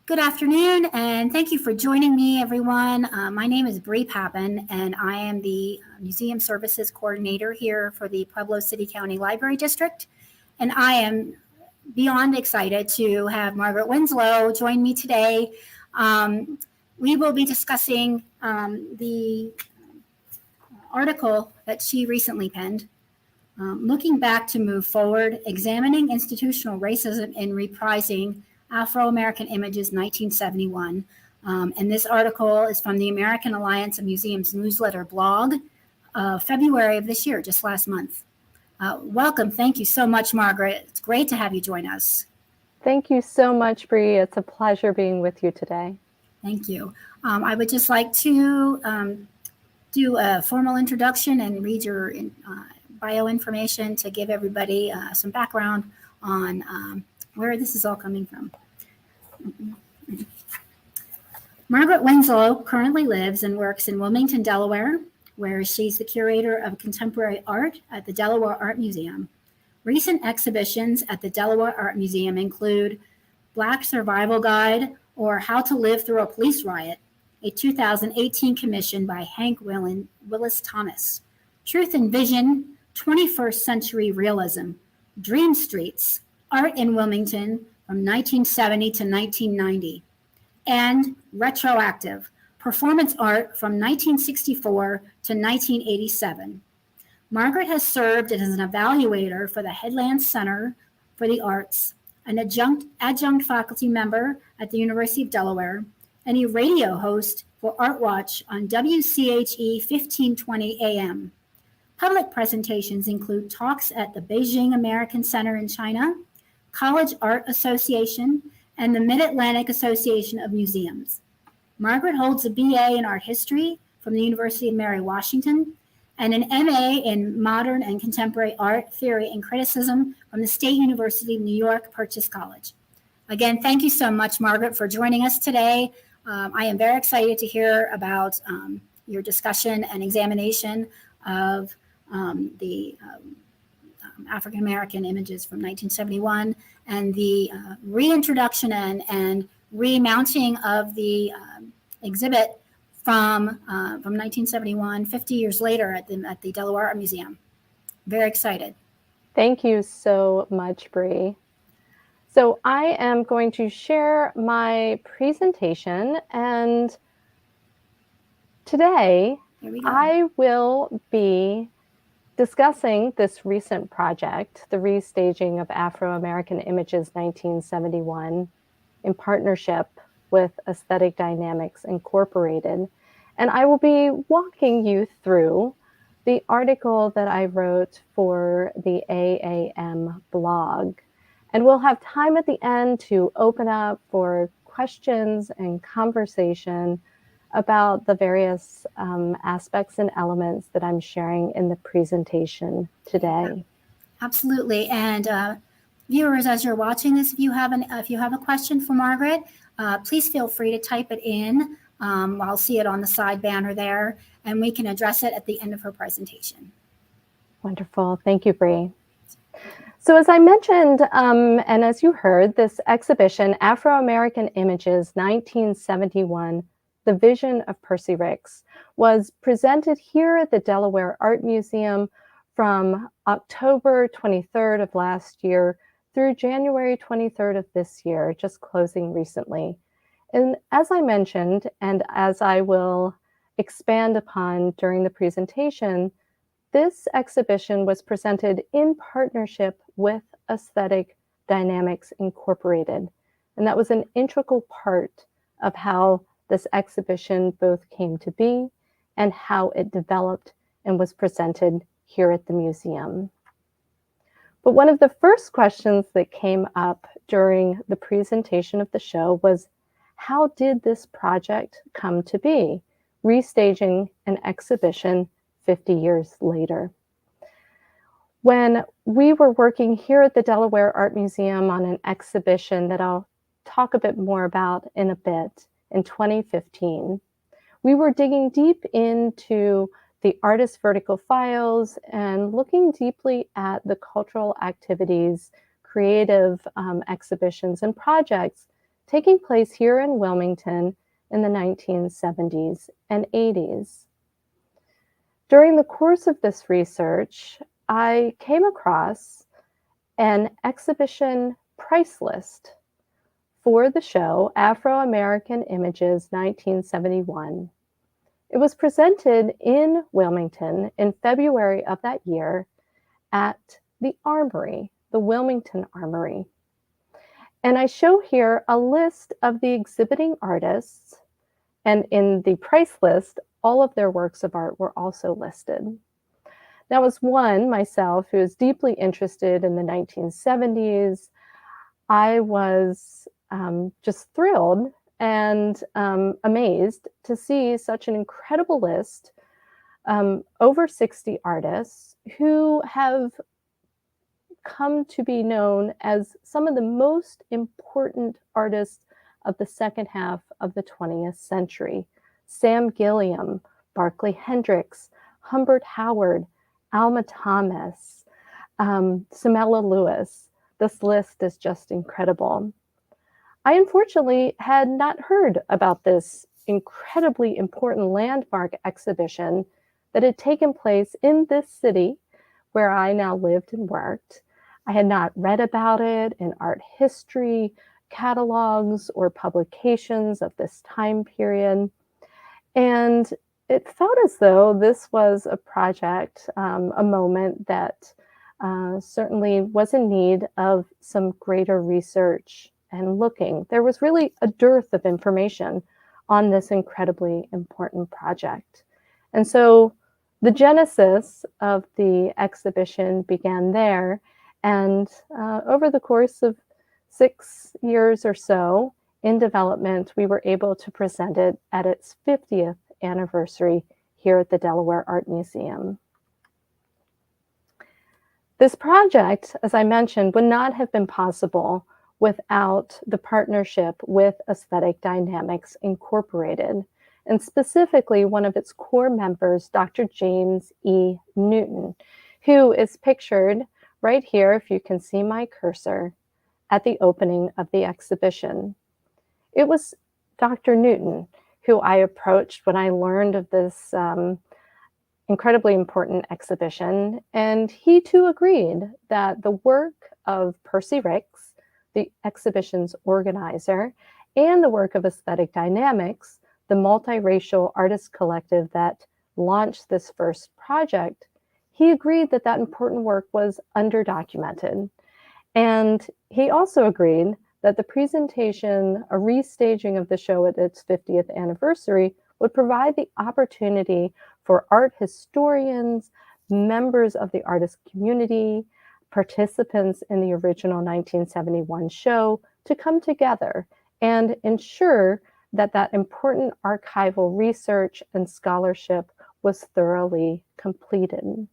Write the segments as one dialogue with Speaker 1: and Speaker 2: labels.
Speaker 1: Good afternoon, and thank you for joining me, everyone. My name is Bree Pappan, and I am the Museum Services Coordinator here for the Pueblo City County Library District. And I am beyond excited to have Margaret Winslow join me today. We will be discussing the article that she recently penned, Looking Back to Move Forward, Examining Institutional Racism in Reprising Afro-American Images, 1971. And this article is from the American Alliance of Museums newsletter blog, February of this year, just last month. Welcome. Thank you so much, Margaret. It's great to have you join us.
Speaker 2: Thank you so much, Bree. It's a pleasure being with you today.
Speaker 1: Thank you. I would just like to do a formal introduction and read your bio information to give everybody some background on where this is all coming from. Margaret Winslow currently lives and works in Wilmington, Delaware, where she's the curator of contemporary art at the Delaware Art Museum. Recent exhibitions at the Delaware Art Museum include Black Survival Guide, or How to Live Through a Police Riot, a 2018 commission by Hank Willis Thomas. Truth and Vision, 21st Century Realism, Dream Streets, Art in Wilmington from 1970 to 1990, and Retroactive, Performance Art from 1964 to 1987. Margaret has served as an evaluator for the Headland Center for the Arts, an adjunct faculty member at the University of Delaware, and a radio host for Art Watch on WCHE 1520 AM. Public presentations include talks at the Beijing American Center in China, College Art Association, and the Mid-Atlantic Association of Museums. Margaret holds a BA in Art History from the University of Mary Washington and an MA in Modern and Contemporary Art Theory and Criticism from the State University of New York Purchase College. Again, thank you so much, Margaret, for joining us today. I am very excited to hear about your discussion and examination of the African American images from 1971 and the reintroduction and remounting of the exhibit from 1971, 50 years later at the Delaware Art Museum. Very excited.
Speaker 2: Thank you so much, Bree. So I am going to share my presentation, and today I will be discussing this recent project, the restaging of Afro-American Images 1971, in partnership with Aesthetic Dynamics Incorporated. And I will be walking you through the article that I wrote for the AAM blog. And we'll have time at the end to open up for questions and conversation about the various aspects and elements that I'm sharing in the presentation today.
Speaker 1: Absolutely. And viewers, as you're watching this, if you have a question for Margaret, please feel free to type it in. I'll see it on the side banner there, and we can address it at the end of her presentation.
Speaker 2: Wonderful. Thank you, Bree. So as I mentioned, and as you heard, this exhibition, Afro-American Images 1971, The Vision of Percy Ricks, was presented here at the Delaware Art Museum from October 23rd of last year through January 23rd of this year, just closing recently. And as I mentioned, and as I will expand upon during the presentation, this exhibition was presented in partnership with Aesthetic Dynamics Incorporated. And that was an integral part of how this exhibition both came to be and how it developed and was presented here at the museum. But one of the first questions that came up during the presentation of the show was, how did this project come to be, restaging an exhibition 50 years later? When we were working here at the Delaware Art Museum on an exhibition that I'll talk a bit more about in a bit, in 2015, we were digging deep into the artist vertical files and looking deeply at the cultural activities, creative exhibitions and projects taking place here in Wilmington in the 1970s and 80s. During the course of this research, I came across an exhibition price list for the show Afro-American Images 1971. It was presented in Wilmington in February of that year at the Armory, the Wilmington Armory. And I show here a list of the exhibiting artists, and in the price list, all of their works of art were also listed. Now, as one myself who is deeply interested in the 1970s, I was just thrilled and amazed to see such an incredible list, over 60 artists who have come to be known as some of the most important artists of the second half of the 20th century. Sam Gilliam, Barclay Hendricks, Humbert Howard, Alma Thomas, Samela Lewis. This list is just incredible. I unfortunately had not heard about this incredibly important landmark exhibition that had taken place in this city where I now lived and worked. I had not read about it in art history catalogs or publications of this time period. And it felt as though this was a project, a moment that certainly was in need of some greater research and looking. There was really a dearth of information on this incredibly important project. And so the genesis of the exhibition began there. And over the course of 6 years or so in development, we were able to present it at its 50th anniversary here at the Delaware Art Museum. This project, as I mentioned, would not have been possible without the partnership with Aesthetic Dynamics Incorporated, and specifically one of its core members, Dr. James E. Newton, who is pictured right here, if you can see my cursor, at the opening of the exhibition. It was Dr. Newton who I approached when I learned of this incredibly important exhibition, and he too agreed that the work of Percy Ricks, the exhibition's organizer, and the work of Aesthetic Dynamics, the multiracial artist collective that launched this first project, he agreed that that important work was underdocumented. And he also agreed that the presentation, a restaging of the show at its 50th anniversary, would provide the opportunity for art historians, members of the artist community, participants in the original 1971 show to come together and ensure that that important archival research and scholarship was thoroughly completed.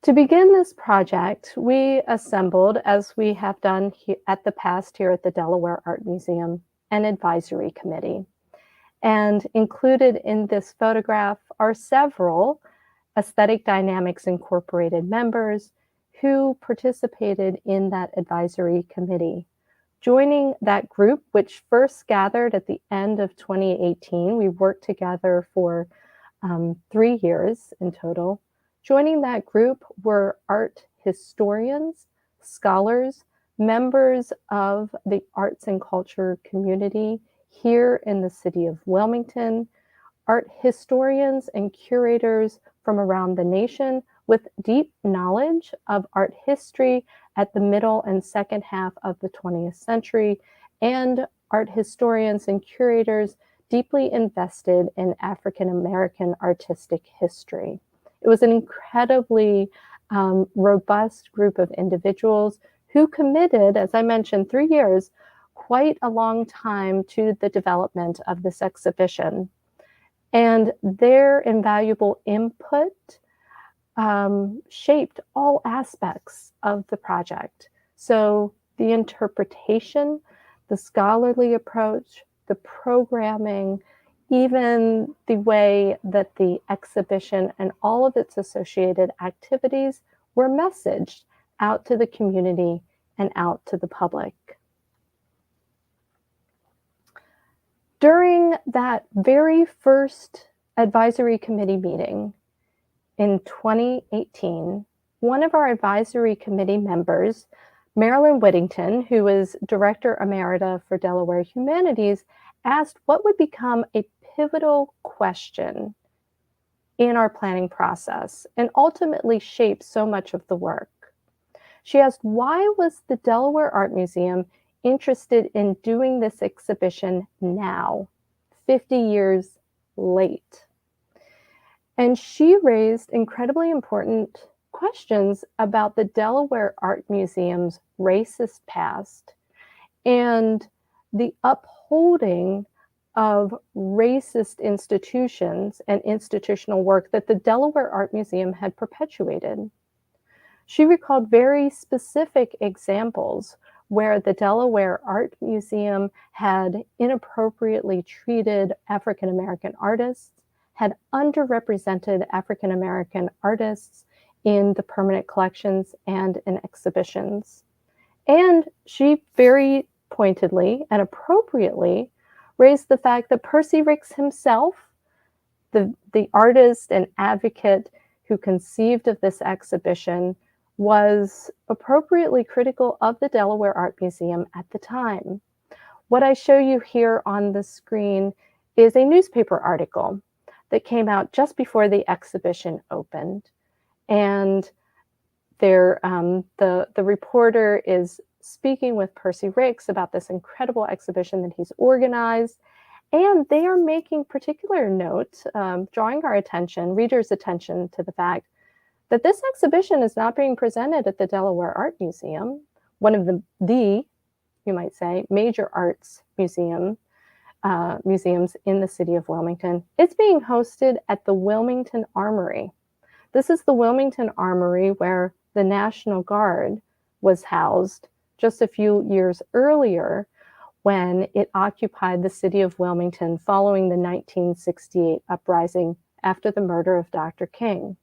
Speaker 2: To begin this project, we assembled, as we have done at the past here at the Delaware Art Museum, an advisory committee. And included in this photograph are several Aesthetic Dynamics Incorporated members who participated in that advisory committee. Joining that group, which first gathered at the end of 2018, we worked together for 3 years in total. Joining that group were art historians, scholars, members of the arts and culture community here in the city of Wilmington, art historians and curators from around the nation with deep knowledge of art history at the middle and second half of the 20th century, and art historians and curators deeply invested in African American artistic history. It was an incredibly robust group of individuals who committed, as I mentioned, 3 years, quite a long time to the development of this exhibition. And their invaluable input shaped all aspects of the project. So the interpretation, the scholarly approach, the programming, even the way that the exhibition and all of its associated activities were messaged out to the community and out to the public. During that very first advisory committee meeting in 2018, one of our advisory committee members, Marilyn Whittington, who is Director Emerita for Delaware Humanities, asked what would become a pivotal question in our planning process and ultimately shaped so much of the work. She asked, why was the Delaware Art Museum interested in doing this exhibition now, 50 years late? And she raised incredibly important questions about the Delaware Art Museum's racist past and the upholding of racist institutions and institutional work that the Delaware Art Museum had perpetuated. She recalled very specific examples where the Delaware Art Museum had inappropriately treated African American artists, had underrepresented African American artists in the permanent collections and in exhibitions. And she very pointedly and appropriately raised the fact that Percy Ricks himself, the artist and advocate who conceived of this exhibition, was appropriately critical of the Delaware Art Museum at the time. What I show you here on the screen is a newspaper article that came out just before the exhibition opened. And there, the reporter is speaking with Percy Ricks about this incredible exhibition that he's organized. And they are making particular note, drawing our attention, readers' attention to the fact that this exhibition is not being presented at the Delaware Art Museum, one of the you might say, major arts museums in the city of Wilmington. It's being hosted at the Wilmington Armory. This is the Wilmington Armory where the National Guard was housed just a few years earlier when it occupied the city of Wilmington following the 1968 uprising after the murder of Dr. King.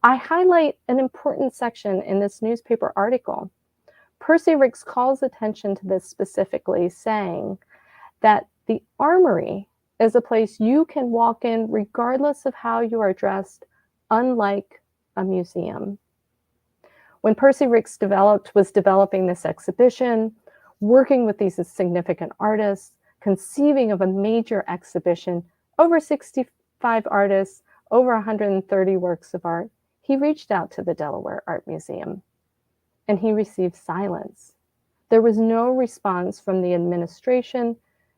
Speaker 2: I highlight an important section in this newspaper article. Percy Ricks calls attention to this specifically, saying that the Armory is a place you can walk in regardless of how you are dressed, unlike a museum. When Percy Ricks was developing this exhibition, working with these significant artists, conceiving of a major exhibition, over 65 artists, over 130 works of art, he reached out to the Delaware Art Museum, and he received silence. There was no response from the administration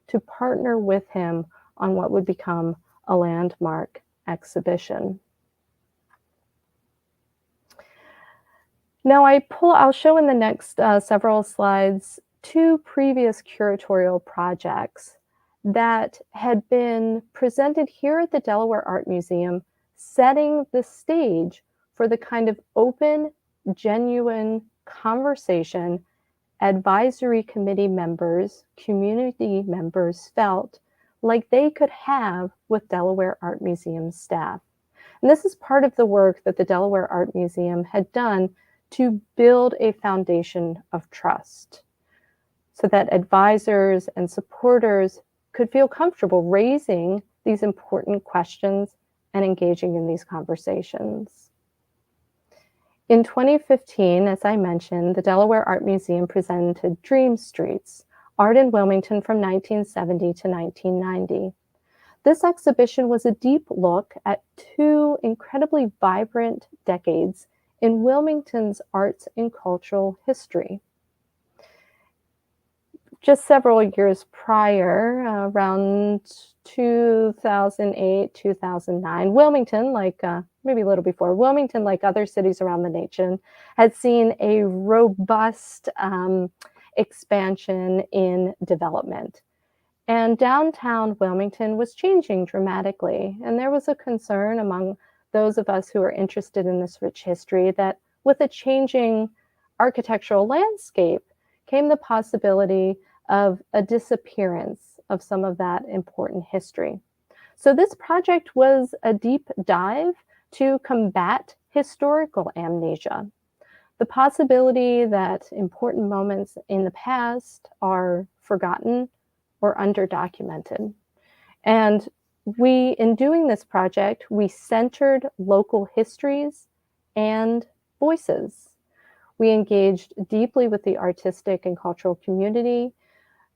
Speaker 2: to partner with him on what would become a landmark exhibition. Now I'll show in the next several slides two previous curatorial projects that had been presented here at the Delaware Art Museum, setting the stage for the kind of open, genuine conversation advisory committee members, community members felt like they could have with Delaware Art Museum staff. And this is part of the work that the Delaware Art Museum had done to build a foundation of trust so that advisors and supporters could feel comfortable raising these important questions and engaging in these conversations. In 2015, as I mentioned, the Delaware Art Museum presented Dream Streets, Art in Wilmington from 1970 to 1990. This exhibition was a deep look at two incredibly vibrant decades in Wilmington's arts and cultural history. Just several years prior, around 2008, 2009, Wilmington, maybe a little before, Wilmington, like other cities around the nation, had seen a robust expansion in development. And downtown Wilmington was changing dramatically. And there was a concern among those of us who are interested in this rich history that with a changing architectural landscape came the possibility of a disappearance of some of that important history. So this project was a deep dive to combat historical amnesia. The possibility that important moments in the past are forgotten or underdocumented. And in doing this project, we centered local histories and voices. We engaged deeply with the artistic and cultural community,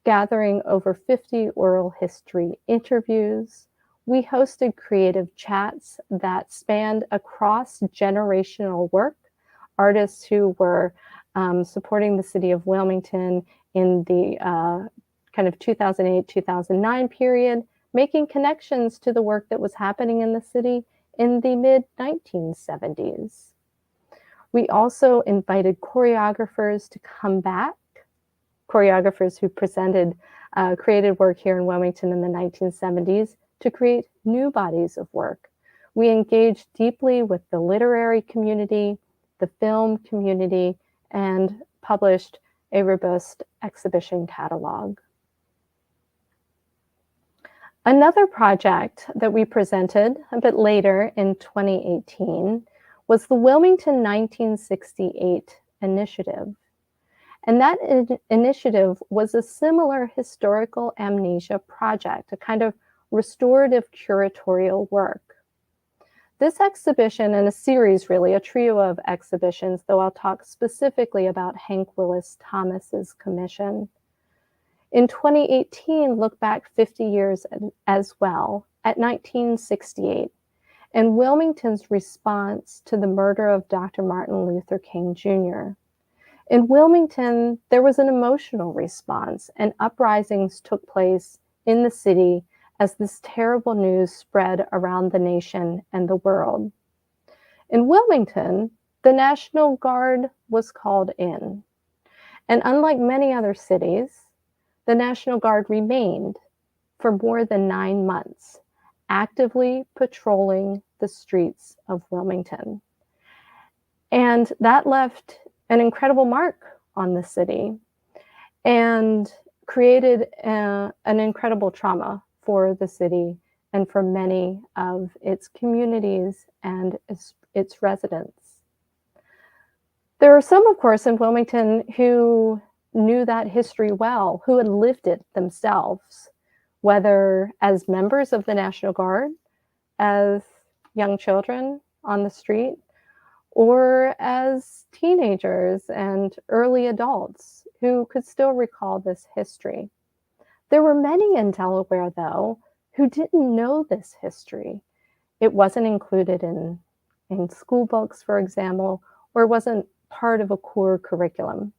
Speaker 2: gathering over 50 oral history interviews. We hosted creative chats that spanned across generational work, artists who were supporting the city of Wilmington in the kind of 2008-2009 period, making connections to the work that was happening in the city in the mid-1970s. We also invited choreographers to come back, choreographers who created work here in Wilmington in the 1970s to create new bodies of work. We engaged deeply with the literary community, the film community, and published a robust exhibition catalog. Another project that we presented a bit later in 2018 was the Wilmington 1968 initiative. And that initiative was a similar historical amnesia project, a kind of restorative curatorial work. This exhibition, and a series really, a trio of exhibitions, though I'll talk specifically about Hank Willis Thomas's commission. In 2018, look back 50 years as well at 1968 and Wilmington's response to the murder of Dr. Martin Luther King Jr. In Wilmington, there was an emotional response, and uprisings took place in the city as this terrible news spread around the nation and the world. In Wilmington, the National Guard was called in. And unlike many other cities, the National Guard remained for more than 9 months, actively patrolling the streets of Wilmington. And that left an incredible mark on the city and created an incredible trauma for the city and for many of its communities and its residents. There are some, of course, in Wilmington who knew that history well, who had lived it themselves, whether as members of the National Guard, as young children on the street, or as teenagers and early adults who could still recall this history. There were many in Delaware, though, who didn't know this history. It wasn't included in school books, for example, or wasn't part of a core curriculum.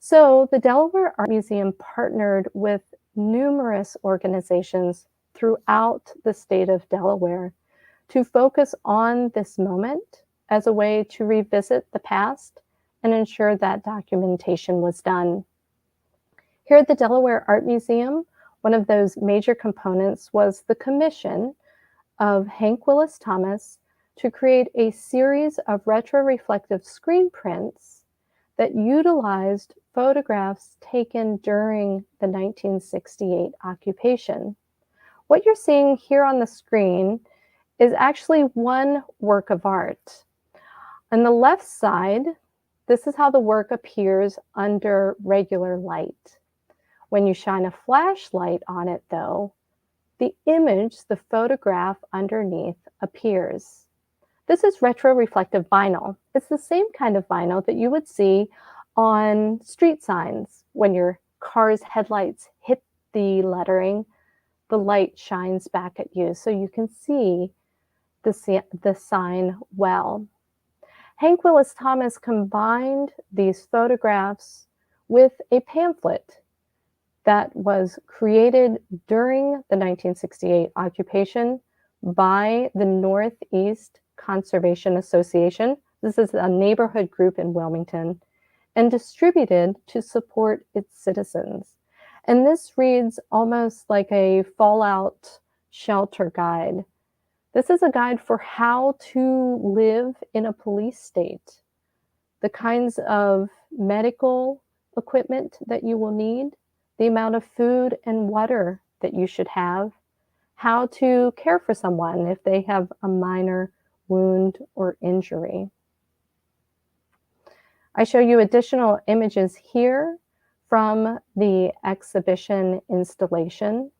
Speaker 2: So the Delaware Art Museum partnered with numerous organizations throughout the state of Delaware to focus on this moment as a way to revisit the past and ensure that documentation was done. Here at the Delaware Art Museum, one of those major components was the commission of Hank Willis Thomas to create a series of retroreflective screen prints that utilized photographs taken during the 1968 occupation. What you're seeing here on the screen is actually one work of art. On the left side, this is how the work appears under regular light. When you shine a flashlight on it, though, the image, the photograph underneath appears. This is retroreflective vinyl. It's the same kind of vinyl that you would see on street signs. When your car's headlights hit the lettering, the light shines back at you so you can see the sign well. Hank Willis Thomas combined these photographs with a pamphlet that was created during the 1968 occupation by the Northeast Conservation Association. This is a neighborhood group in Wilmington, and distributed to support its citizens. And this reads almost like a fallout shelter guide. This is a guide for how to live in a police state, the kinds of medical equipment that you will need, the amount of food and water that you should have, how to care for someone if they have a minor wound or injury. I show you additional images here from the exhibition installation.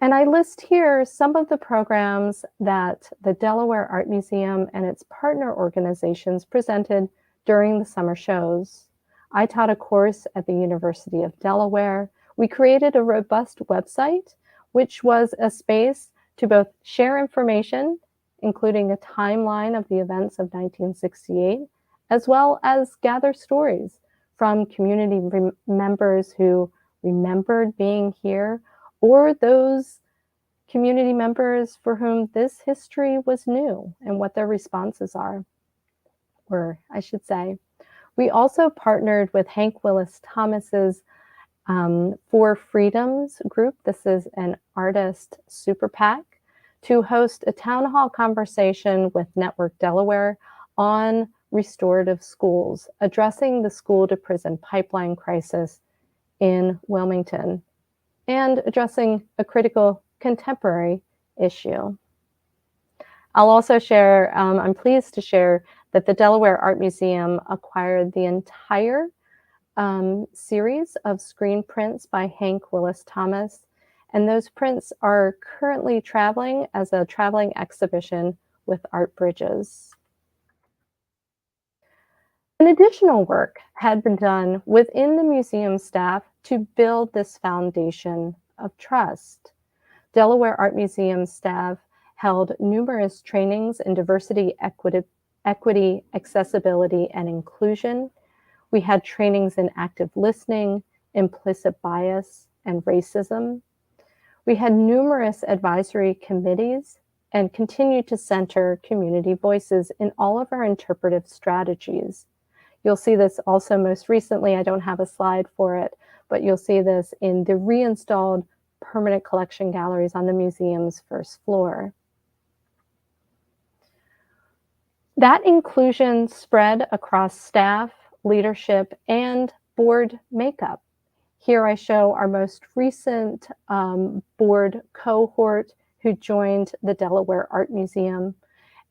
Speaker 2: And I list here some of the programs that the Delaware Art Museum and its partner organizations presented during the summer shows. I taught a course at the University of Delaware. We created a robust website, which was a space to both share information, including a timeline of the events of 1968, as well as gather stories from community members who remembered being here, or those community members for whom this history was new and what their responses were, I should say. We also partnered with Hank Willis Thomas's For Freedoms group. This is an artist super PAC, to host a town hall conversation with Network Delaware on restorative schools, addressing the school to prison pipeline crisis in Wilmington and addressing a critical contemporary issue. I'll also share, I'm pleased to share that the Delaware Art Museum acquired the entire series of screen prints by Hank Willis Thomas, and those prints are currently traveling as a traveling exhibition with Art Bridges. An additional work had been done within the museum staff to build this foundation of trust. Delaware Art Museum staff held numerous trainings in diversity, equity, accessibility, and inclusion. We had trainings in active listening, implicit bias, and racism. We had numerous advisory committees and continue to center community voices in all of our interpretive strategies. You'll see this also most recently, I don't have a slide for it, but you'll see this in the reinstalled permanent collection galleries on the museum's first floor. That inclusion spread across staff, leadership, and board makeup. Here I show our most recent board cohort who joined the Delaware Art Museum.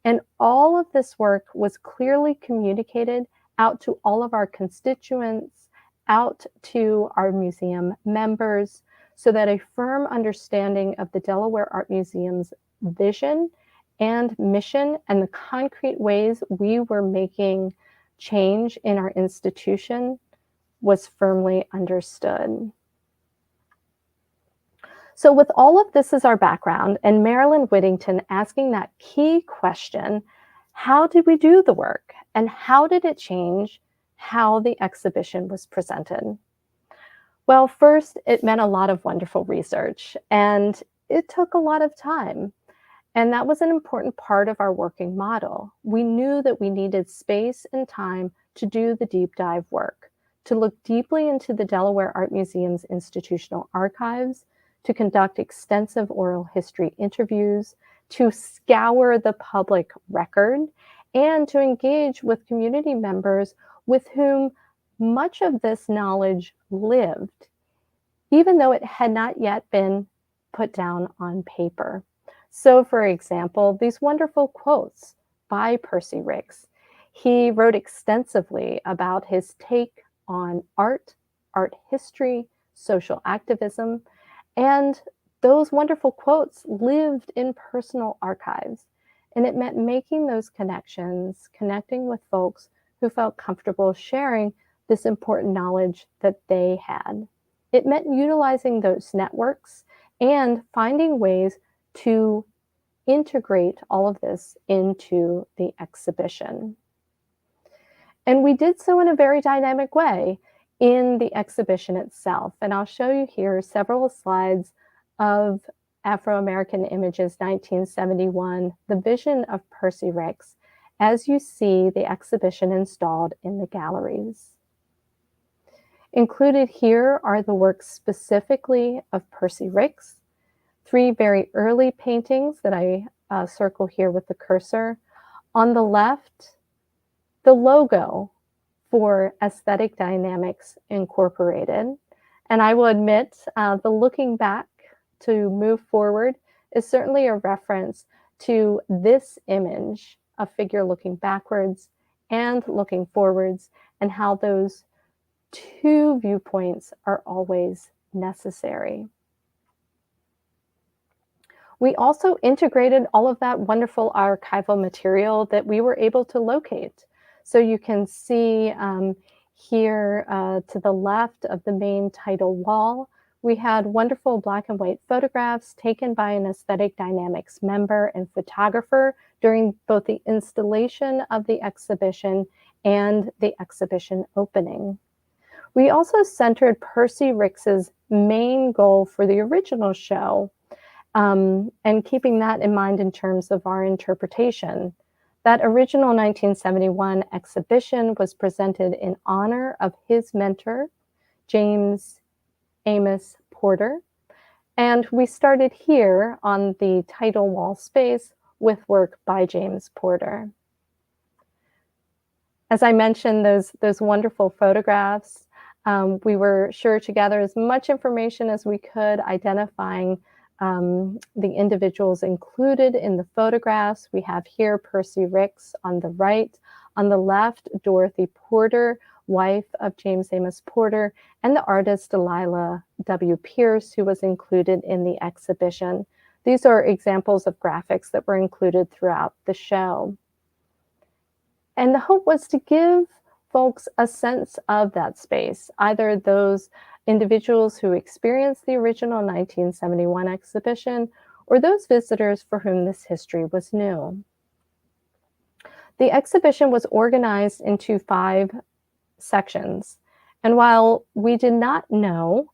Speaker 2: And all of this work was clearly communicated out to all of our constituents, out to our museum members, so that a firm understanding of the Delaware Art Museum's vision and mission and the concrete ways we were making change in our institution was firmly understood. So with all of this as our background, and Marilyn Whittington asking that key question, how did we do the work? And how did it change how the exhibition was presented? Well, first, it meant a lot of wonderful research, and it took a lot of time. And that was an important part of our working model. We knew that we needed space and time to do the deep dive work, to look deeply into the Delaware Art Museum's institutional archives, to conduct extensive oral history interviews, to scour the public record, and to engage with community members with whom much of this knowledge lived, even though it had not yet been put down on paper. So, for example, these wonderful quotes by Percy Ricks. He wrote extensively about his take on art, art history, social activism, and those wonderful quotes lived in personal archives. And it meant making those connections, connecting with folks who felt comfortable sharing this important knowledge that they had. It meant utilizing those networks and finding ways to integrate all of this into the exhibition. And we did so in a very dynamic way in the exhibition itself. And I'll show you here several slides of Afro-American Images 1971, the vision of Percy Ricks, as you see the exhibition installed in the galleries. Included here are the works specifically of Percy Ricks, 3 very early paintings that I circle here with the cursor. On the left, the logo for Aesthetic Dynamics Incorporated. And I will admit, the looking back to move forward is certainly a reference to this image, a figure looking backwards and looking forwards, and how those two viewpoints are always necessary. We also integrated all of that wonderful archival material that we were able to locate. So you can see here to the left of the main title wall, we had wonderful black and white photographs taken by an aesthetic dynamics member and photographer during both the installation of the exhibition and the exhibition opening. We also centered Percy Ricks's main goal for the original show, and keeping that in mind in terms of our interpretation. That original 1971 exhibition was presented in honor of his mentor, James Amos Porter. And we started here on the title wall space with work by James Porter. As I mentioned, those wonderful photographs, we were sure to gather as much information as we could, identifying the individuals included in the photographs. We have here Percy Ricks on the right. On the left, Dorothy Porter, wife of James Amos Porter, and the artist Delilah W. Pierce, who was included in the exhibition. These are examples of graphics that were included throughout the show. And the hope was to give folks a sense of that space, either those individuals who experienced the original 1971 exhibition or those visitors for whom this history was new. The exhibition was organized into 5 sections. And while we did not know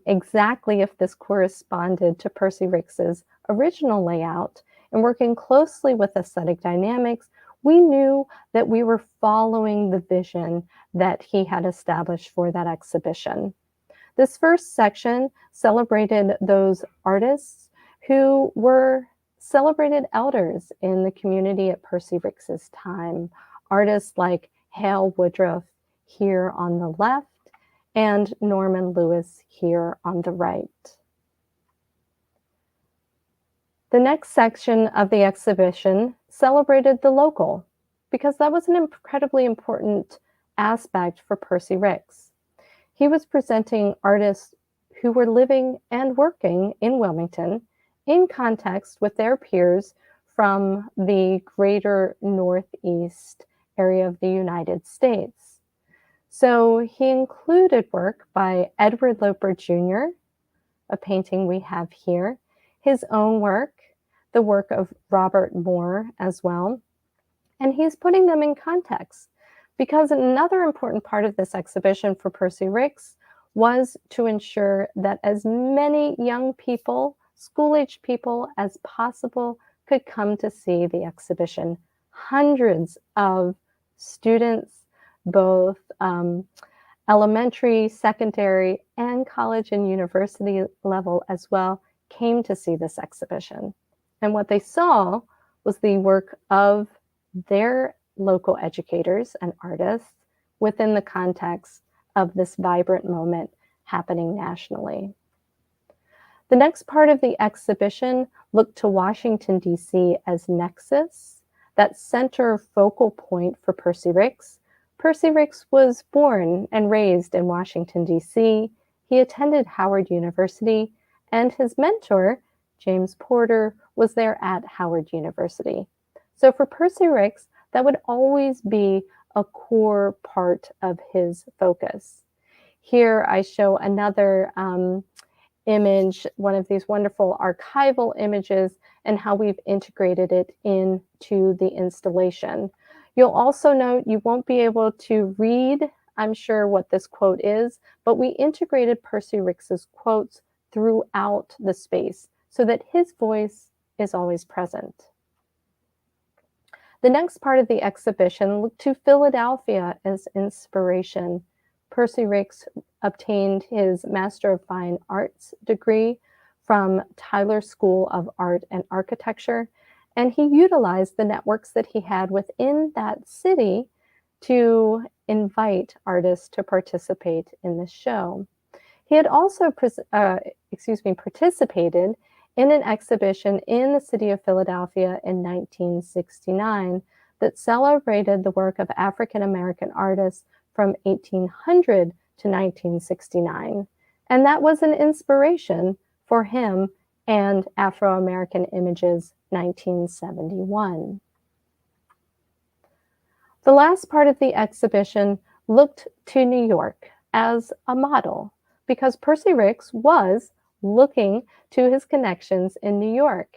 Speaker 2: exactly if this corresponded to Percy Ricks's original layout, and working closely with Aesthetic Dynamics, we knew that we were following the vision that he had established for that exhibition. This first section celebrated those artists who were celebrated elders in the community at Percy Ricks's time. Artists like Hale Woodruff here on the left and Norman Lewis here on the right. The next section of the exhibition celebrated the local, because that was an incredibly important aspect for Percy Ricks. He was presenting artists who were living and working in Wilmington in context with their peers from the greater Northeast area of the United States. So he included work by Edward Loper Jr., a painting we have here, his own work, the work of Robert Moore as well. And he's putting them in context, because another important part of this exhibition for Percy Ricks was to ensure that as many young people, school-age people as possible could come to see the exhibition. Hundreds of students, both elementary, secondary, and college and university level as well, came to see this exhibition. And what they saw was the work of their local educators and artists within the context of this vibrant moment happening nationally. The next part of the exhibition looked to Washington, D.C. as nexus, that center focal point for Percy Ricks. Percy Ricks was born and raised in Washington, D.C. He attended Howard University, and his mentor, James Porter, was there at Howard University. So for Percy Ricks, that would always be a core part of his focus. Here I show another image, one of these wonderful archival images, and how we've integrated it into the installation. You'll also note you won't be able to read, I'm sure, what this quote is, but we integrated Percy Ricks's quotes throughout the space so that his voice is always present. The next part of the exhibition looked to Philadelphia as inspiration. Percy Ricks obtained his Master of Fine Arts degree from Tyler School of Art and Architecture, and he utilized the networks that he had within that city to invite artists to participate in the show. He had also participated in an exhibition in the city of Philadelphia in 1969 that celebrated the work of African-American artists from 1800 to 1969. And that was an inspiration for him and Afro-American Images 1971. The last part of the exhibition looked to New York as a model because Percy Ricks was looking to his connections in New York.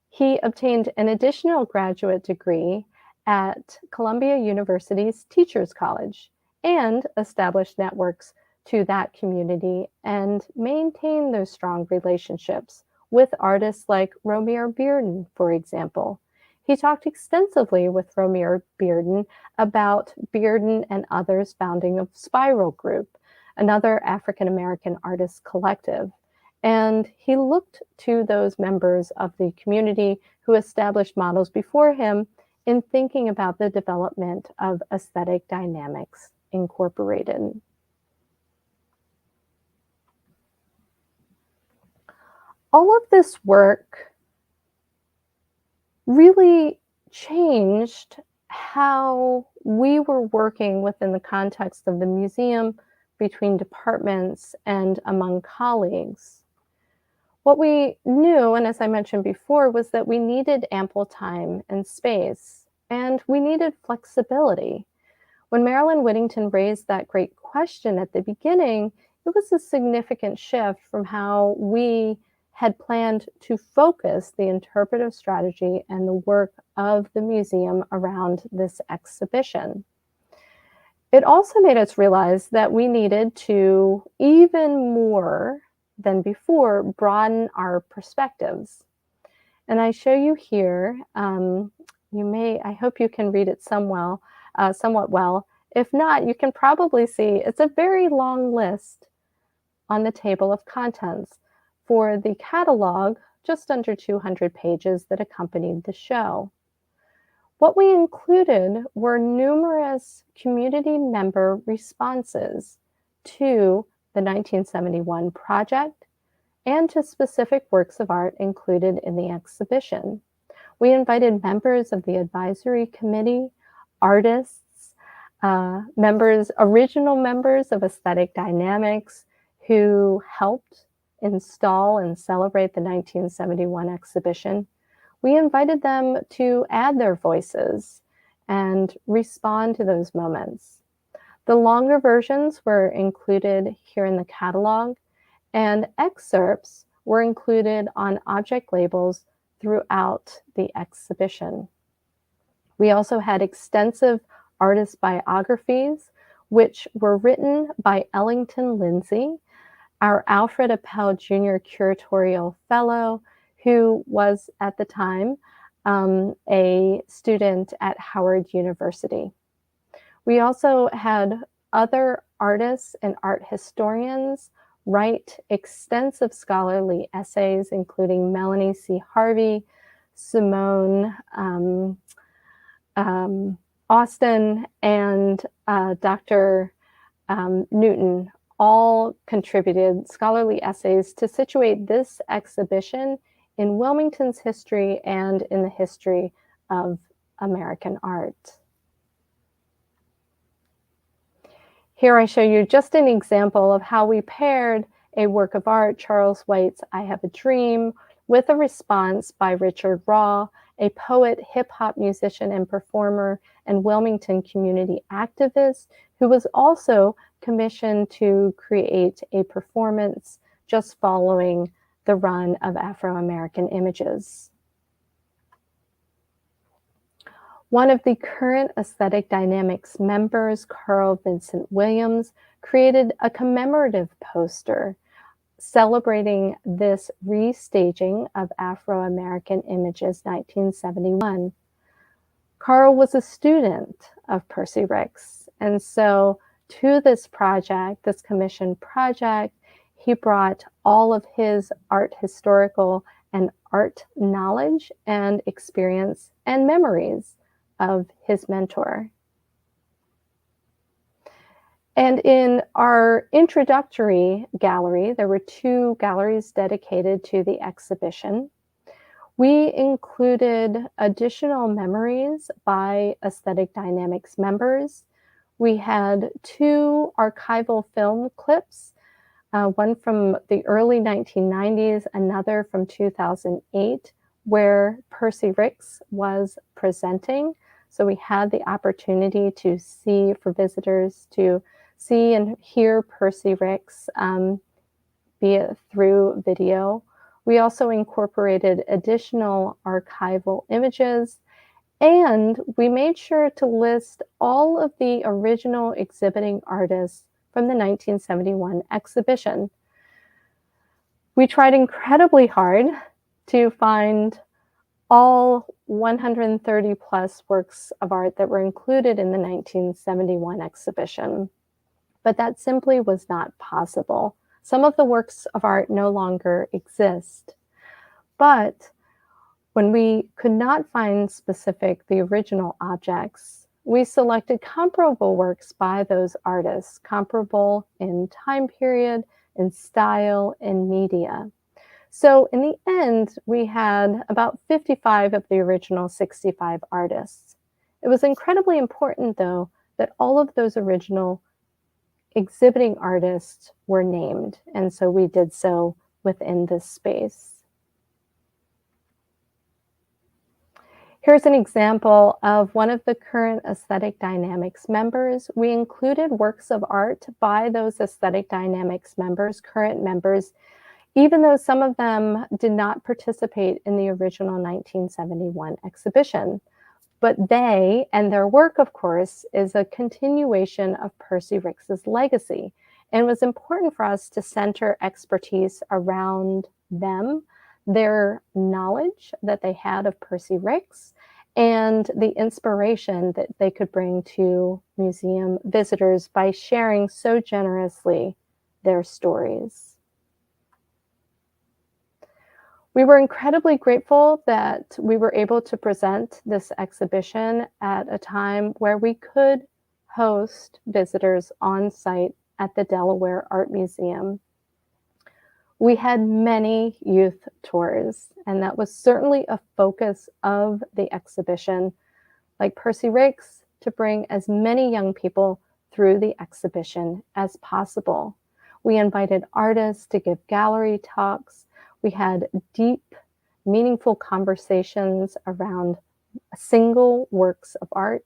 Speaker 2: He obtained an additional graduate degree at Columbia University's Teachers College and established networks to that community and maintained those strong relationships with artists like Romare Bearden, for example. He talked extensively with Romare Bearden about Bearden and others' founding of Spiral Group, another African-American artist collective. And he looked to those members of the community who established models before him in thinking about the development of Aesthetic Dynamics Incorporated. All of this work really changed how we were working within the context of the museum, between departments and among colleagues. What we knew, and as I mentioned before, was that we needed ample time and space, and we needed flexibility. When Marilyn Whittington raised that great question at the beginning, it was a significant shift from how we had planned to focus the interpretive strategy and the work of the museum around this exhibition. It also made us realize that we needed to, even more than before, broaden our perspectives. And I show you here, I hope you can read it somewhat well. If not, you can probably see it's a very long list on the table of contents for the catalog, just under 200 pages that accompanied the show. What we included were numerous community member responses to the 1971 project and to specific works of art included in the exhibition. We invited members of the advisory committee, artists, original members of Aesthetic Dynamics who helped install and celebrate the 1971 exhibition. We invited them to add their voices and respond to those moments. The longer versions were included here in the catalog, and excerpts were included on object labels throughout the exhibition. We also had extensive artist biographies, which were written by Ellington Lindsay, our Alfred Appel Jr. Curatorial Fellow, who was at the time a student at Howard University. We also had other artists and art historians write extensive scholarly essays, including Melanie C. Harvey, Simone Austin, and Dr. Newton, all contributed scholarly essays to situate this exhibition in Wilmington's history and in the history of American art. Here I show you just an example of how we paired a work of art, Charles White's I Have a Dream, with a response by Richard Raw, a poet, hip-hop musician and performer, and Wilmington community activist who was also commissioned to create a performance just following the run of Afro-American Images. One of the current Aesthetic Dynamics members, Carl Vincent Williams, created a commemorative poster celebrating this restaging of Afro-American Images 1971. Carl was a student of Percy Ricks, and so to this project, this commission project, he brought all of his art historical and art knowledge and experience and memories of his mentor. And in our introductory gallery, there were 2 galleries dedicated to the exhibition. We included additional memories by Aesthetic Dynamics members. We had 2 archival film clips, one from the early 1990s, another from 2008, where Percy Ricks was presenting. So we had the opportunity to see, for visitors to see and hear Percy Ricks, be it through video. We also incorporated additional archival images, and we made sure to list all of the original exhibiting artists from the 1971 exhibition. We tried incredibly hard to find all 130 plus works of art that were included in the 1971 exhibition, but that simply was not possible. Some of the works of art no longer exist, but when we could not find the original objects, we selected comparable works by those artists, comparable in time period, in style, in media. So in the end, we had about 55 of the original 65 artists. It was incredibly important, though, that all of those original exhibiting artists were named, and so we did so within this space. Here's an example of one of the current Aesthetic Dynamics members. We included works of art by those Aesthetic Dynamics members, current members, even though some of them did not participate in the original 1971 exhibition. But they and their work, of course, is a continuation of Percy Ricks's legacy. And it was important for us to center expertise around them, their knowledge that they had of Percy Ricks, and the inspiration that they could bring to museum visitors by sharing so generously their stories. We were incredibly grateful that we were able to present this exhibition at a time where we could host visitors on site at the Delaware Art Museum. We had many youth tours, and that was certainly a focus of the exhibition, like Percy Ricks, to bring as many young people through the exhibition as possible. We invited artists to give gallery talks. We had deep, meaningful conversations around single works of art.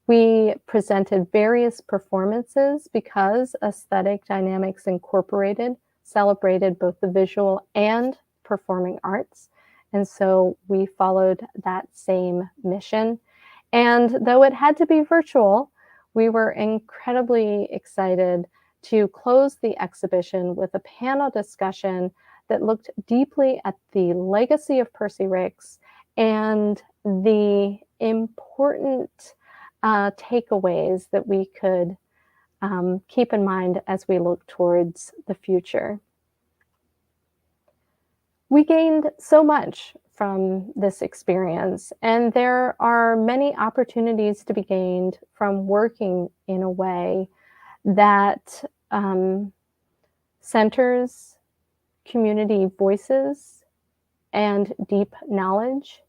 Speaker 2: We presented various performances because Aesthetic Dynamics Incorporated celebrated both the visual and performing arts. And so we followed that same mission. And though it had to be virtual, we were incredibly excited to close the exhibition with a panel discussion that looked deeply at the legacy of Percy Ricks and the important takeaways that we could keep in mind as we look towards the future. We gained so much from this experience, and there are many opportunities to be gained from working in a way that centers community voices and deep knowledge,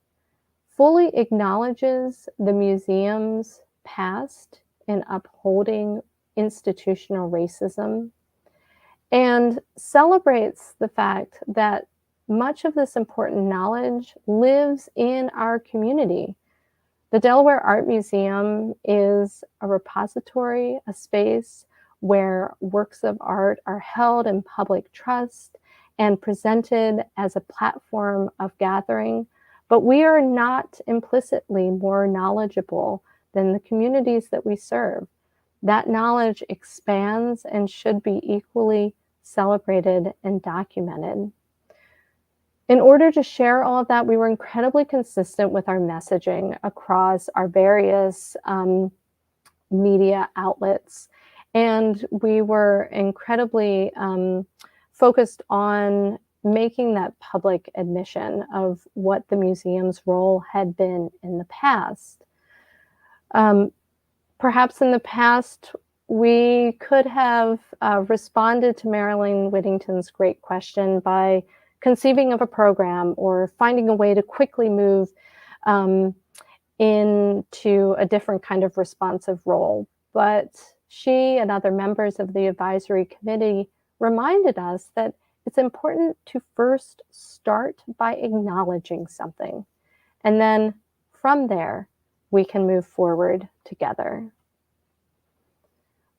Speaker 2: fully acknowledges the museum's past in upholding institutional racism, and celebrates the fact that much of this important knowledge lives in our community. The Delaware Art Museum is a repository, a space where works of art are held in public trust and presented as a platform of gathering, but we are not implicitly more knowledgeable than the communities that we serve. That knowledge expands and should be equally celebrated and documented. In order to share all of that, we were incredibly consistent with our messaging across our various media outlets. And we were incredibly focused on making that public admission of what the museum's role had been in the past. Perhaps in the past, we could have responded to Marilyn Whittington's great question by conceiving of a program or finding a way to quickly move into a different kind of responsive role. but she and other members of the advisory committee reminded us that it's important to first start by acknowledging something. And then from there, we can move forward together.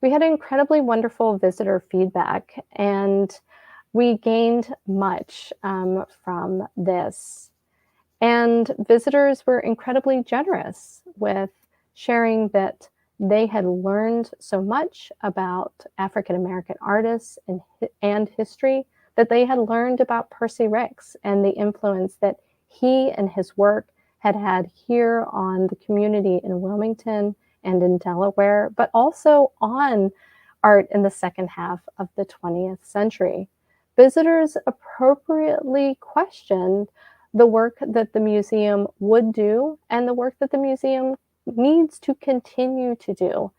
Speaker 2: We had incredibly wonderful visitor feedback, and we gained much from this. And visitors were incredibly generous with sharing that they had learned so much about African American artists and history, that they had learned about Percy Ricks and the influence that he and his work had had here on the community in Wilmington and in Delaware, but also on art in the second half of the 20th century. Visitors appropriately questioned the work that the museum would do and the work that the museum needs to continue to do.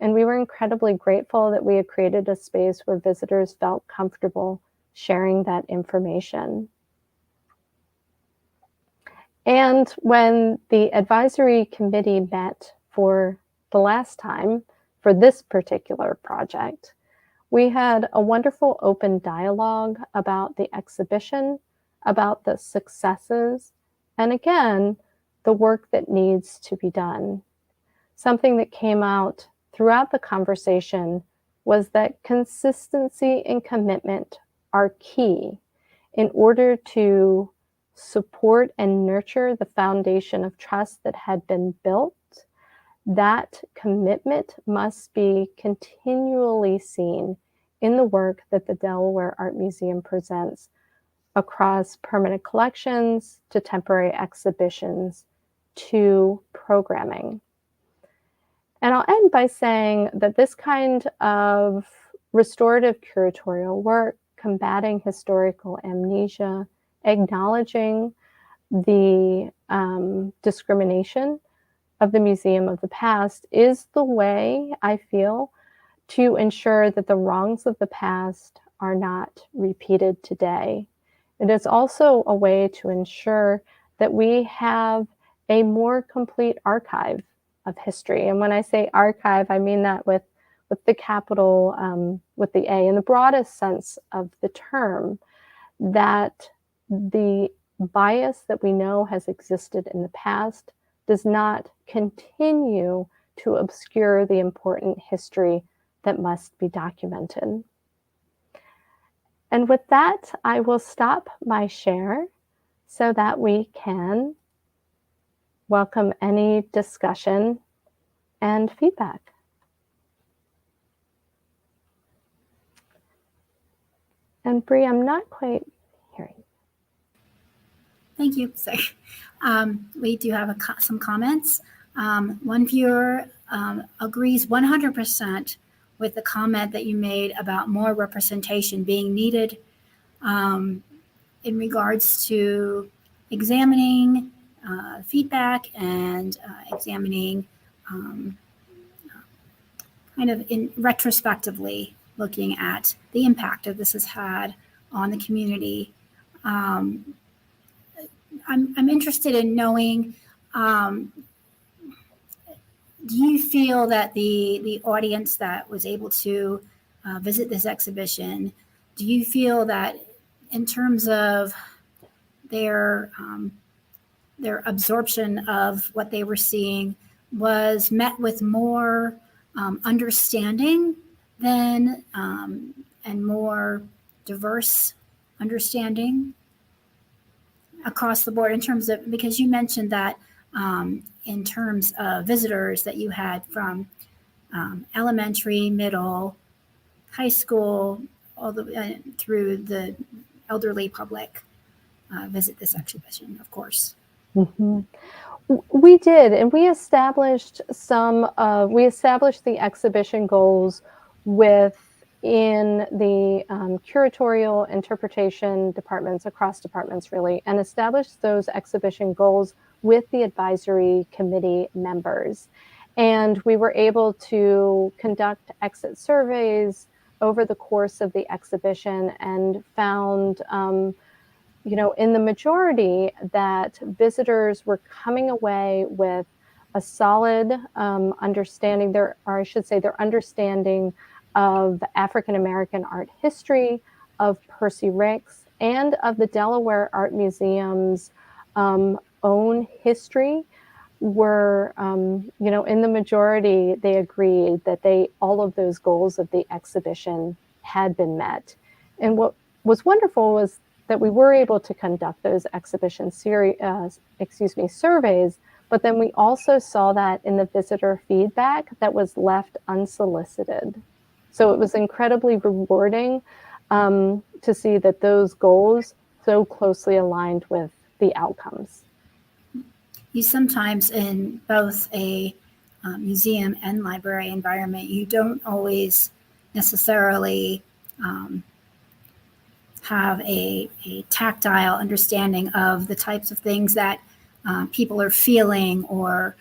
Speaker 2: And we were incredibly grateful that we had created a space where visitors felt comfortable sharing that information. And when the advisory committee met for the last time for this particular project, we had a wonderful open dialogue about the exhibition, about the successes, and again, the work that needs to be done. Something that came out throughout the conversation was that consistency and commitment are key in order to support and nurture the foundation of trust that had been built. That commitment must be continually seen in the work that the Delaware Art Museum presents across permanent collections to temporary exhibitions to programming. And I'll end by saying that this kind of restorative curatorial work, combating historical amnesia, acknowledging the discrimination of the museum of the past, is the way, I feel, to ensure that the wrongs of the past are not repeated today. It is also a way to ensure that we have a more complete archive of history. And when I say archive, I mean that with the capital, with the A, in the broadest sense of the term, that the bias that we know has existed in the past does not continue to obscure the important history that must be documented. And with that, I will stop my share so that we can welcome any discussion and feedback. And Bree, I'm not quite hearing.
Speaker 1: Thank you. So, we do have some comments. One viewer agrees 100% with the comment that you made about more representation being needed in regards to examining feedback and examining kind of in retrospectively looking at the impact that this has had on the community. I'm interested in knowing, do you feel that the audience that was able to visit this exhibition, do you feel that in terms of their absorption of what they were seeing was met with more understanding than and more diverse understanding across the board in terms of, because you mentioned that in terms of visitors that you had from elementary, middle, high school, all the way through the elderly public visit this exhibition, of course.
Speaker 2: Mm-hmm. We did, and we established the exhibition goals within the curatorial interpretation departments, across departments really, and established those exhibition goals with the advisory committee members. And we were able to conduct exit surveys over the course of the exhibition and found in the majority that visitors were coming away with a solid understanding, or I should say their understanding of African American art history, of Percy Ricks, and of the Delaware Art Museum's own history were, in the majority, they agreed that all of those goals of the exhibition had been met. And what was wonderful was that we were able to conduct those exhibition surveys, but then we also saw that in the visitor feedback that was left unsolicited. So it was incredibly rewarding to see that those goals so closely aligned with the outcomes.
Speaker 1: You sometimes, in both a museum and library environment, you don't always necessarily have a tactile understanding of the types of things that people are feeling or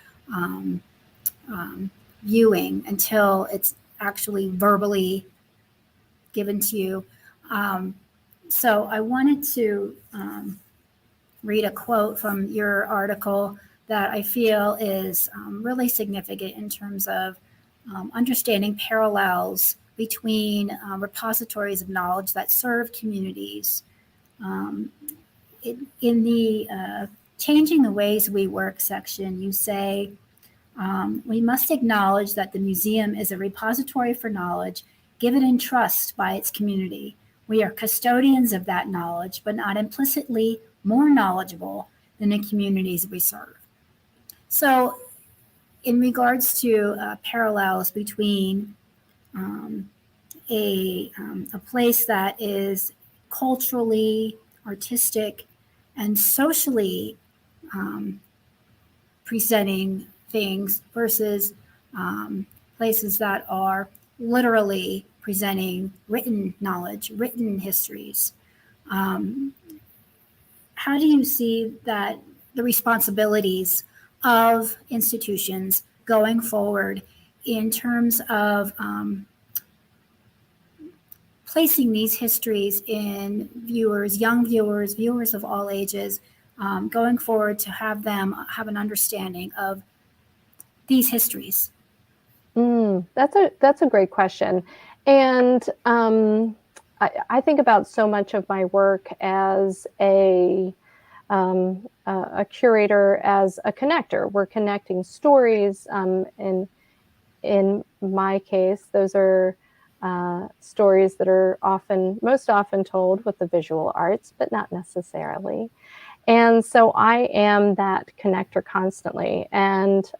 Speaker 1: viewing until it's actually verbally given to you. So I wanted to read a quote from your article that I feel is really significant in terms of understanding parallels between repositories of knowledge that serve communities. In the Changing the Ways We Work section, you say, we must acknowledge that the museum is a repository for knowledge given in trust by its community. We are custodians of that knowledge, but not implicitly more knowledgeable than the communities we serve. So in regards to parallels between a place that is culturally, artistic, and socially presenting things versus places that are literally presenting written knowledge, written histories. How do you see that the responsibilities of institutions going forward in terms of placing these histories in viewers, young viewers, viewers of all ages, going forward to have them have an understanding of these histories?
Speaker 2: That's a great question. And I think about so much of my work as a curator, as a connector. We're connecting stories. In my case, those are stories that are most often told with the visual arts, but not necessarily. And so I am that connector constantly. And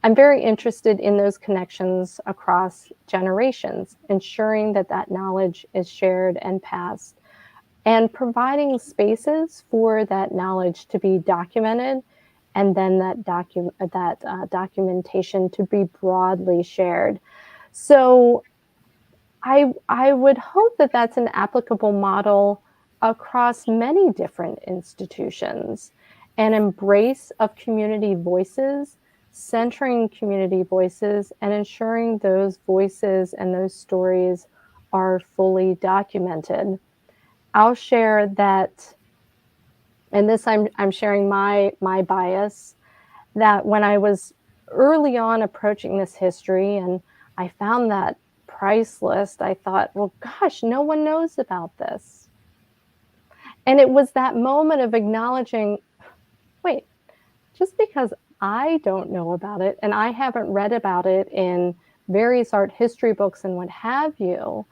Speaker 2: I'm very interested in those connections across generations, ensuring that that knowledge is shared and passed, and providing spaces for that knowledge to be documented, and then that documentation to be broadly shared. So I would hope that that's an applicable model across many different institutions, an embrace of community voices, centering community voices, and ensuring those voices and those stories are fully documented. I'll share that, and this I'm sharing my bias, that when I was early on approaching this history and I found that price list, I thought, well, gosh, no one knows about this. And it was that moment of acknowledging, wait, just because I don't know about it and I haven't read about it in various art history books and what have you,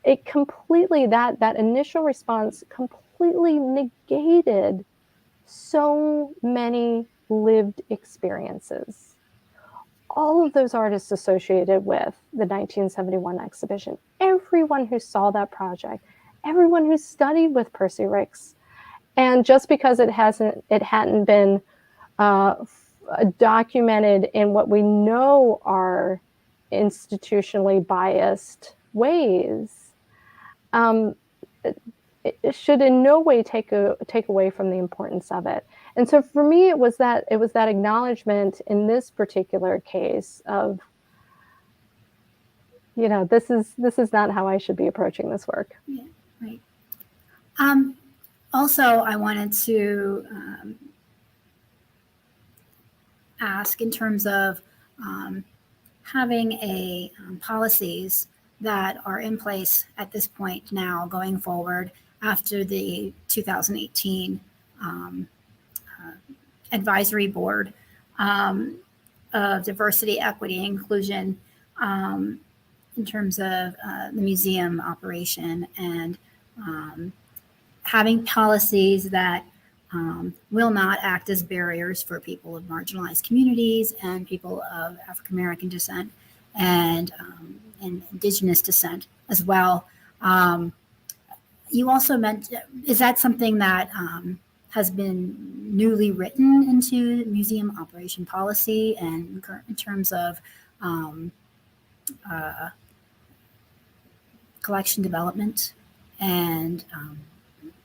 Speaker 2: it completely, that initial response completely negated so many lived experiences. All of those artists associated with the 1971 exhibition, everyone who saw that project, everyone who studied with Percy Ricks, and just because it hadn't been documented in what we know are institutionally biased ways, it should in no way take away from the importance of it. And so for me, it was that acknowledgement in this particular case of, this is not how I should be approaching this work.
Speaker 1: Yeah, right. Also, I wanted to ask in terms of having policies that are in place at this point now going forward after the 2018 advisory board of diversity, equity, inclusion in terms of the museum operation, and having policies that will not act as barriers for people of marginalized communities and people of African American descent and indigenous descent as well. You also mentioned, is that something that has been newly written into museum operation policy and in terms of collection development and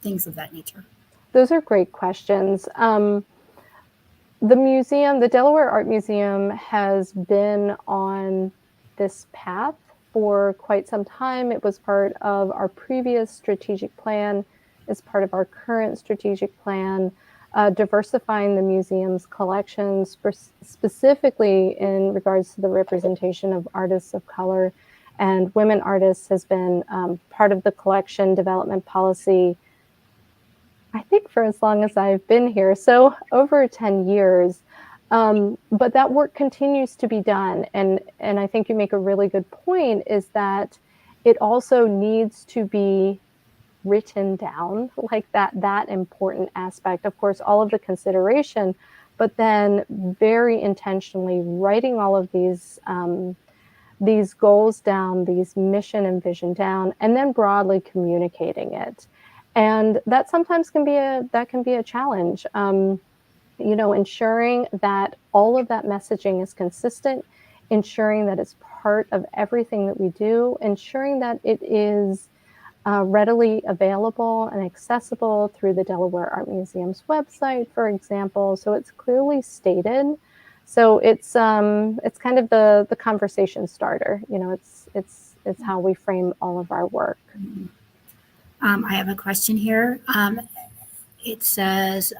Speaker 1: things of that nature?
Speaker 2: Those are great questions. The museum, the Delaware Art Museum, has been on this path for quite some time. It was part of our previous strategic plan. It's part of our current strategic plan, diversifying the museum's collections, specifically in regards to the representation of artists of color and women artists, has been part of the collection development policy, I think, for as long as I've been here, so over 10 years. But that work continues to be done. And I think you make a really good point, is that it also needs to be written down, like that important aspect. Of course, all of the consideration, but then very intentionally writing all of these goals down, these mission and vision down, and then broadly communicating it. And that sometimes can be a challenge. Ensuring that all of that messaging is consistent, ensuring that it's part of everything that we do, ensuring that it is readily available and accessible through the Delaware Art Museum's website, for example. So it's clearly stated. So it's kind of the conversation starter. It's how we frame all of our work.
Speaker 1: Mm-hmm. I have a question here. It says,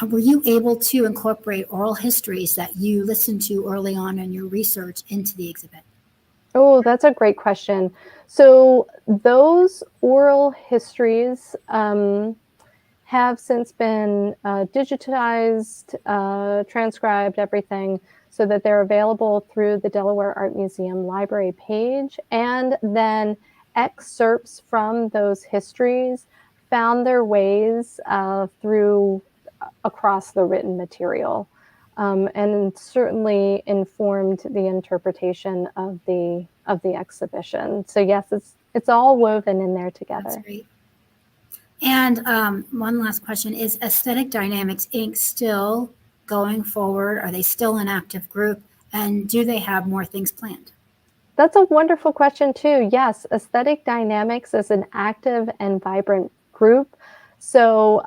Speaker 1: were you able to incorporate oral histories that you listened to early on in your research into the exhibit?
Speaker 2: Oh, that's a great question. So those oral histories have since been digitized, transcribed, everything, so that they're available through the Delaware Art Museum library page. And then excerpts from those histories found their ways through across the written material, and certainly informed the interpretation of the exhibition. So yes, it's all woven in there together.
Speaker 1: That's great. And one last question: is Aesthetic Dynamics Inc. still going forward? Are they still an active group? And do they have more things planned?
Speaker 2: That's a wonderful question too. Yes, Aesthetic Dynamics is an active and vibrant group. So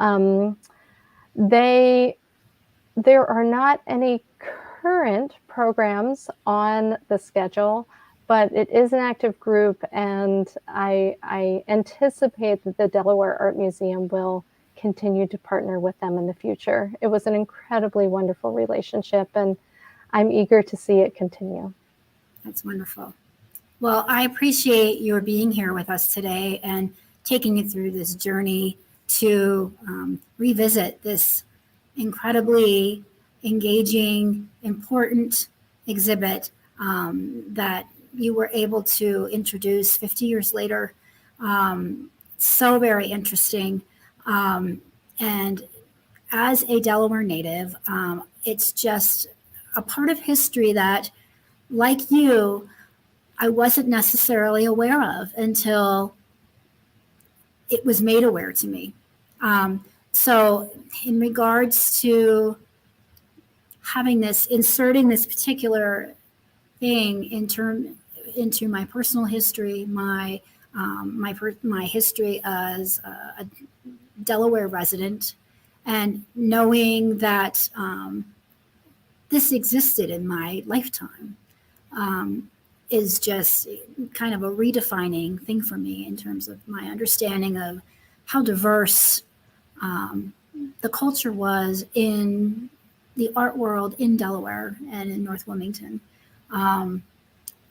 Speaker 2: there are not any current programs on the schedule, but it is an active group, and I anticipate that the Delaware Art Museum will continue to partner with them in the future. It was an incredibly wonderful relationship, and I'm eager to see it continue.
Speaker 1: That's wonderful. Well, I appreciate your being here with us today and taking you through this journey to revisit this incredibly engaging, important exhibit that you were able to introduce 50 years later. So very interesting. And as a Delaware native, it's just a part of history that, like you, I wasn't necessarily aware of until it was made aware to me. So in regards to inserting this particular thing into my personal history, my history as a Delaware resident, and knowing that this existed in my lifetime, is just kind of a redefining thing for me in terms of my understanding of how diverse the culture was in the art world in Delaware and in North Wilmington.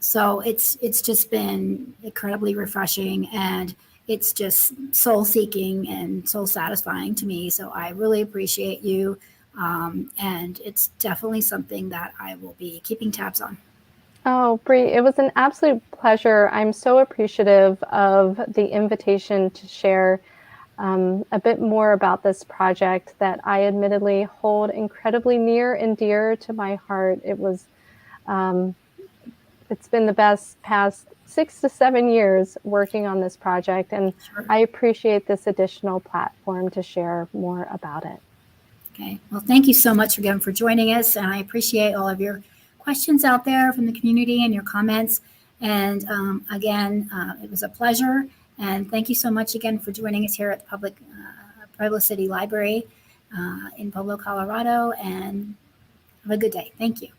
Speaker 1: So it's just been incredibly refreshing, and it's just soul seeking and soul satisfying to me. So I really appreciate you. And it's definitely something that I will be keeping tabs on.
Speaker 2: Oh, Bree, it was an absolute pleasure. I'm so appreciative of the invitation to share a bit more about this project that I admittedly hold incredibly near and dear to my heart. It's been the best past 6 to 7 years working on this project, and
Speaker 1: Sure.
Speaker 2: I appreciate this additional platform to share more about it.
Speaker 1: Okay. Well, thank you so much again for joining us, and I appreciate all of your questions out there from the community and your comments. And again, it was a pleasure. And thank you so much again for joining us here at the Pueblo City Library in Pueblo, Colorado. And have a good day. Thank you.